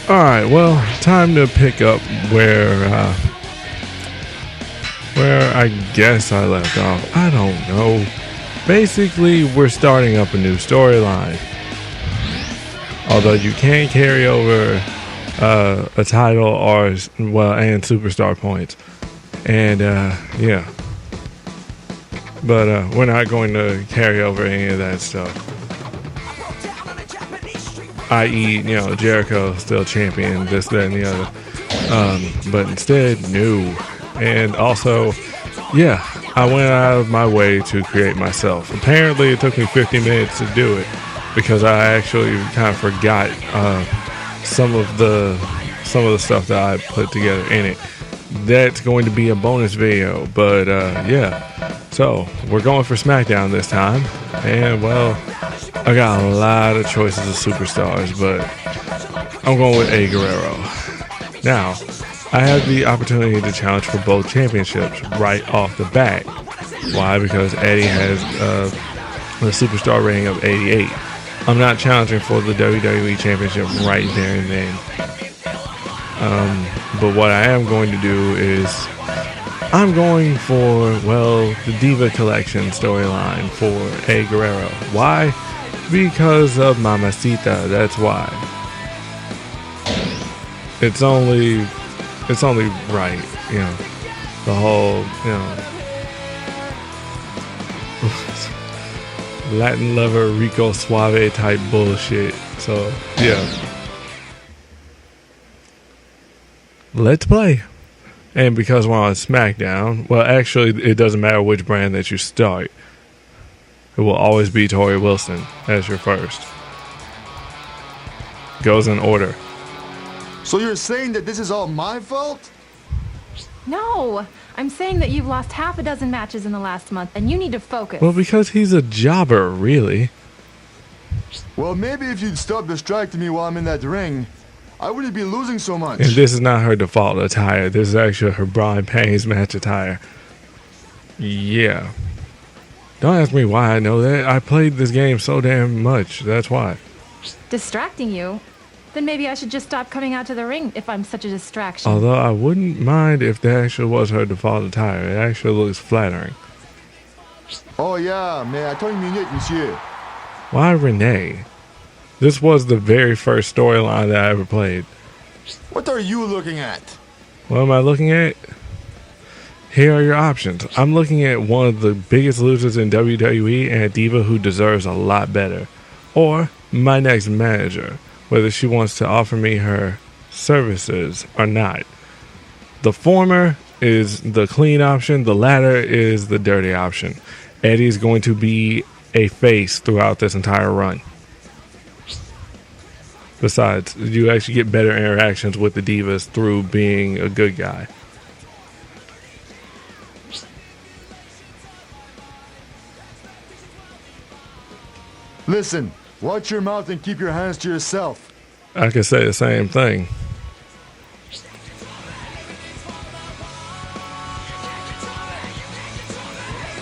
Alright, well, time to pick up where I guess I left off. I don't know. Basically, we're starting up a new storyline. Although you can carry over a title or, and superstar points. And, yeah. But we're not going to carry over any of that stuff. I.e., Jericho still champion, this, that, and the other. But instead, no. And also, yeah, I went out of my way to create myself. Apparently, it took me 50 minutes to do it because I actually kind of forgot some of the stuff that I put together in it. That's going to be a bonus video, but yeah. So we're going for SmackDown this time, and well, I got a lot of choices of superstars, but I'm going with Guerrero. Now, I have the opportunity to challenge for both championships right off the bat. Why? Because Eddie has a superstar rating of 88. I'm not challenging for the WWE Championship right there and then. But what I am going to do is I'm going for, well, the Diva Collection storyline for Guerrero. Why? Because of Mamacita. That's why. It's only right, the whole, Latin lover Rico Suave type bullshit. So, yeah. Let's play. And because we're on SmackDown, well, actually, it doesn't matter which brand that you start. It will always be Torrie Wilson as your first. Goes in order. So you're saying that this is all my fault? No, I'm saying that you've lost half a dozen matches in the last month, and you need to focus. Well, because he's a jobber, really. Well, maybe if you'd stop distracting me while I'm in that ring, I wouldn't be losing so much. And this is not her default attire. This is actually her Brian Payne's match attire. Yeah. Don't ask me why I know that. I played this game so damn much. That's why. Distracting you? Then maybe I should just stop coming out to the ring if I'm such a distraction. Although I wouldn't mind if that actually was her default attire. It actually looks flattering. Oh yeah, mais attends une minute, monsieur. Why Renee? This was the very first storyline that I ever played. What are you looking at? What am I looking at? Here are your options. I'm looking at one of the biggest losers in WWE and a diva who deserves a lot better. Or my next manager, whether she wants to offer me her services or not. The former is the clean option. The latter is the dirty option. Eddie's going to be a face throughout this entire run. Besides, you actually get better interactions with the divas through being a good guy. Listen, watch your mouth and keep your hands to yourself. I could say the same thing.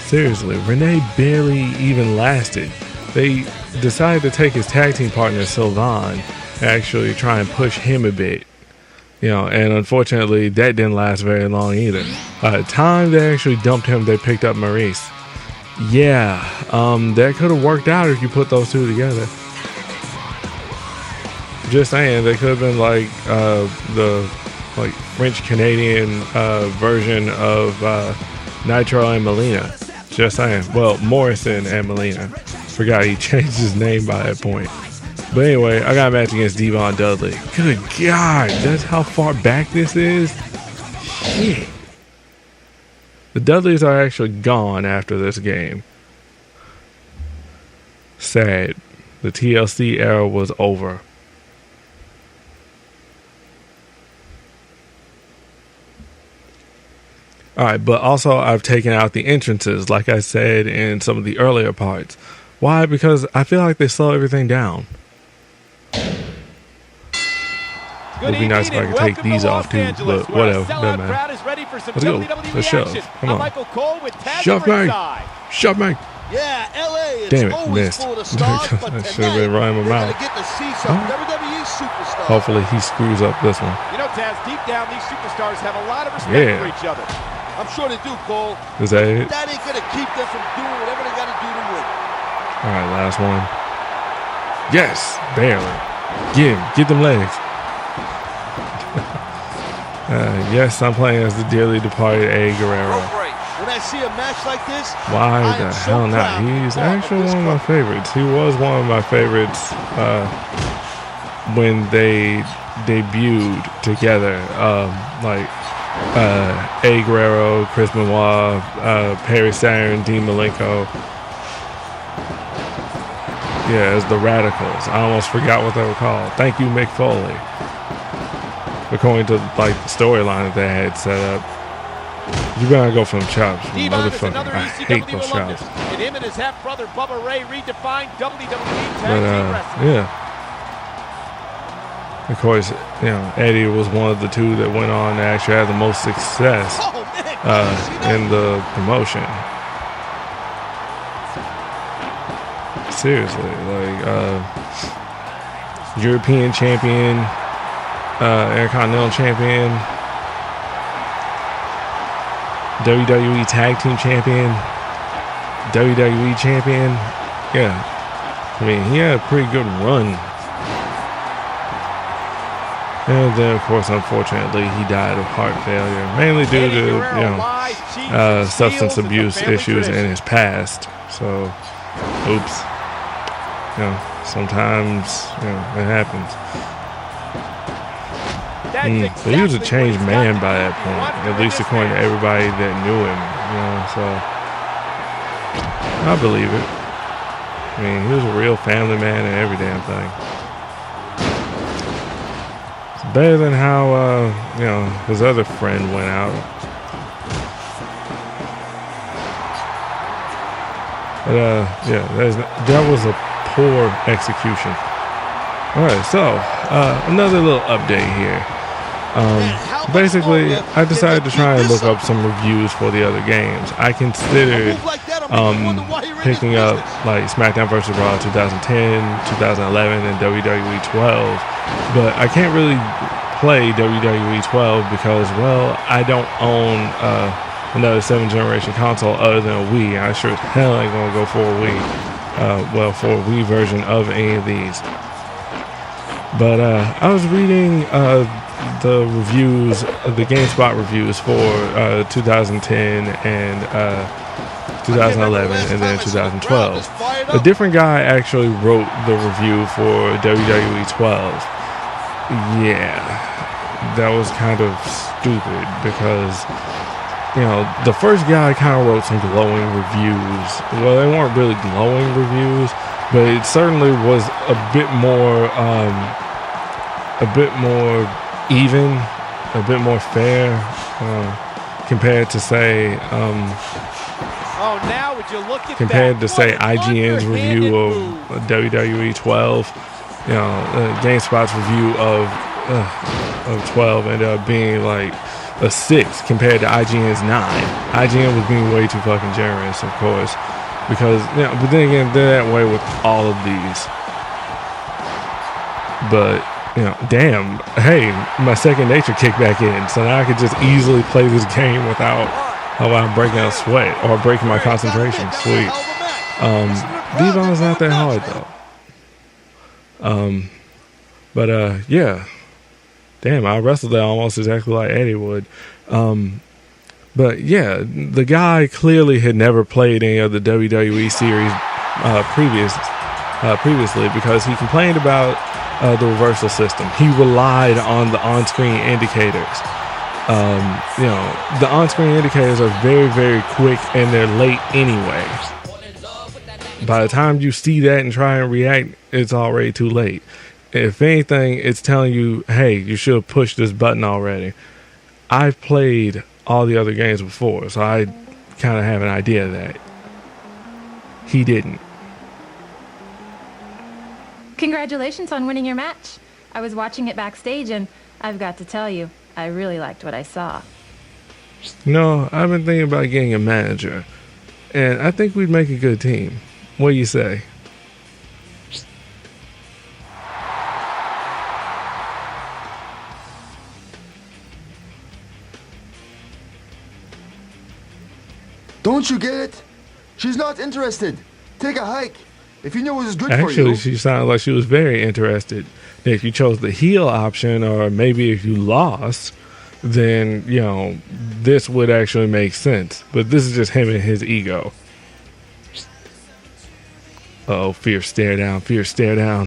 Seriously, Renee barely even lasted. They decided to take his tag team partner, Sylvan, and actually try and push him a bit. And unfortunately, that didn't last very long either. By the time they actually dumped him, they picked up Maurice. Yeah, that could have worked out if you put those two together. Just saying, they could have been like the French Canadian version of Nitro and Melina. Just saying. Well, Morrison and Melina. Forgot he changed his name by that point. But anyway, I got a match against Devon Dudley. Good God, that's how far back this is? Shit. The Dudleys are actually gone after this game. Sad. The TLC era was over. Alright, but also I've taken out the entrances, like I said in some of the earlier parts. Why? Because I feel like they slow everything down. It would be nice if I could take these off too, but whatever, doesn't matter. Let's go. Let's shove. Come on. Shove me. Shove me. Yeah, LA is Damn it, always missed. full of stars, but I should tonight have been running my we're mouth. gonna get to see some WWE superstars. Hopefully he screws up this one. You know, Taz, deep down, these superstars have a lot of respect for each other. I'm sure they do, Cole. Is that it? That ain't gonna keep them from doing whatever they gotta do to win. All right, last one. Yes, barely. Get them legs. Yes, I'm playing as the dearly departed A. Guerrero. When I see a match like this, why the hell not? He's actually one of my favorites. He was one of my favorites when they debuted together. Like A. Guerrero, Chris Benoit, Perry Saturn, Dean Malenko. Yeah, as the Radicals. I almost forgot what they were called. Thank you, Mick Foley. According to like the storyline that they had set up. You better go for them chops, motherfucker. I hate those chops. And him and his half-brother Bubba Ray redefined WWE Tag But Team Wrestling. yeah. Of course, you know, Eddie was one of the two that went on to actually have the most success in the promotion. Seriously, like European champion, Intercontinental champion, WWE Tag Team champion, WWE champion. Yeah, I mean, he had a pretty good run. And then, of course, unfortunately, he died of heart failure, mainly due to, you know, substance abuse issues in his past. So, oops. You know, sometimes, you know, it happens. But he was a changed man by that point, at least according to everybody that knew him, you know, so I believe it. I mean, he was a real family man and every damn thing. It's better than how, you know, his other friend went out. But, yeah, that was a poor execution. All right, so another little update here. Basically, I decided to try and look up some reviews for the other games. I considered picking up like SmackDown vs. Raw 2010, 2011, and WWE 12, but I can't really play WWE 12 because, well, I don't own another 7th generation console other than a Wii. I sure as hell ain't gonna go for a Wii. Well, for a Wii version of any of these. But I was reading the reviews, the GameSpot reviews for 2010 and 2011 and then 2012. A different guy actually wrote the review for WWE 12. Yeah, that was kind of stupid because, you know, the first guy kind of wrote some glowing reviews. Well, they weren't really glowing reviews, but it certainly was a bit more even, a bit more fair compared to say IGN's review of WWE 12. You know, GameSpot's review of 12 ended up being like a 6 compared to IGN's 9. IGN was being way too fucking generous, of course, because, you know, but then again, they're that way with all of these. But, you know, damn, hey, my second nature kicked back in, so now I could just easily play this game without breaking a sweat or breaking my concentration. Sweet. Devon's not that hard though. But yeah. Damn, I wrestled that almost exactly like Eddie would. But yeah, the guy clearly had never played any of the WWE series previously because he complained about the reversal system. He relied on the on-screen indicators. You know, the on-screen indicators are very, very quick and they're late anyway. By the time you see that and try and react, it's already too late. If anything, it's telling you, hey, you should have pushed this button already. I've played all the other games before, so I kind of have an idea of that. He didn't. Congratulations on winning your match. I was watching it backstage, and I've got to tell you, I really liked what I saw. No, I've been thinking about getting a manager. And I think we'd make a good team. What do you say? Don't you get it? She's not interested. Take a hike. If you knew it was good for Actually, you. she sounded like she was very interested. If you chose the heel option, or maybe if you lost, then, you know, this would actually make sense. But this is just him and his ego. Uh-oh, fierce stare down, fierce stare down.